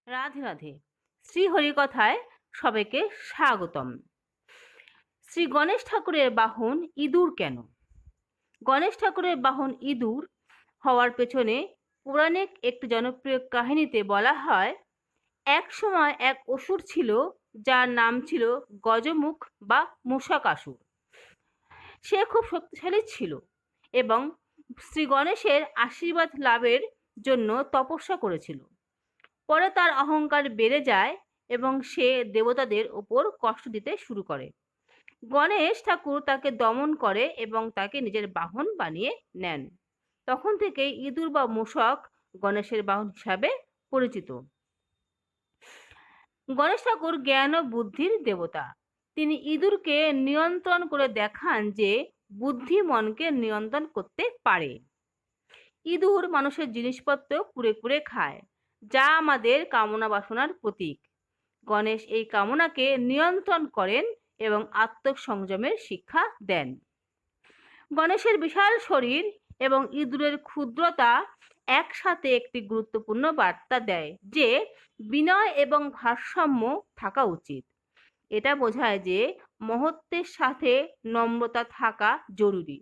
রাধে রাধে। শ্রী হরিকথায় সবাইকে স্বাগতম। শ্রী গণেশ ঠাকুরের বাহন ইঁদুর কেন? গণেশ ঠাকুরের বাহন ইঁদুর হওয়ার পেছনে পৌরাণিক একটি জনপ্রিয় কাহিনীতে বলা হয়, এক সময় এক অসুর ছিল যার নাম ছিল গজমুখ বা মূষাকাসুর। সে খুব শক্তিশালী ছিল এবং শ্রী গণেশের আশীর্বাদ লাভের জন্য তপস্যা করেছিল। পরে তার অহংকার বেড়ে যায় এবং সে দেবতাদের উপর কষ্ট দিতে শুরু করে। গণেশ ঠাকুর তাকে দমন করে এবং তাকে নিজের বাহন বানিয়ে নেন। তখন থেকেই ইঁদুর বা মূষক গণেশের বাহন হিসাবে পরিচিত। গণেশ ঠাকুর জ্ঞান ও বুদ্ধির দেবতা। তিনি ইঁদুরকে নিয়ন্ত্রণ করে দেখান যে বুদ্ধি মনকে নিয়ন্ত্রণ করতে পারে। ইঁদুর মানুষের জিনিসপত্র কুড়ে কুড়ে খায়, যা আমাদের কামনা বাসনার প্রতীক। গণেশ এই কামনাকে নিয়ন্ত্রণ করেন এবং আত্মসংযমের শিক্ষা দেন। গণেশের বিশাল শরীর এবং ইঁদুরের ক্ষুদ্রতা একসাথে একটি গুরুত্বপূর্ণ বার্তা দেয় যে বিনয় এবং ভারসাম্য থাকা উচিত। এটা বোঝায় যে মহত্বের সাথে নম্রতা থাকা জরুরি।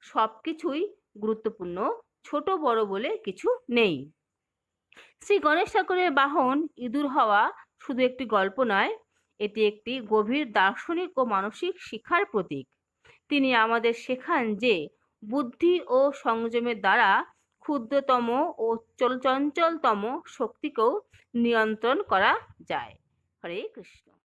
সবকিছুই গুরুত্বপূর্ণ, ছোট বড় বলে কিছু নেই। শ্রী গণেশ ঠাকুরের বাহন ইঁদুর হওয়া শুধু একটি গল্প নয়, এটি একটি গভীর দার্শনিক ও মানসিক শিক্ষার প্রতীক। তিনি আমাদের শেখান যে বুদ্ধি ও সংযমের দ্বারা ক্ষুদ্রতম ও চঞ্চলতম শক্তিকেও নিয়ন্ত্রণ করা যায়। হরে কৃষ্ণ।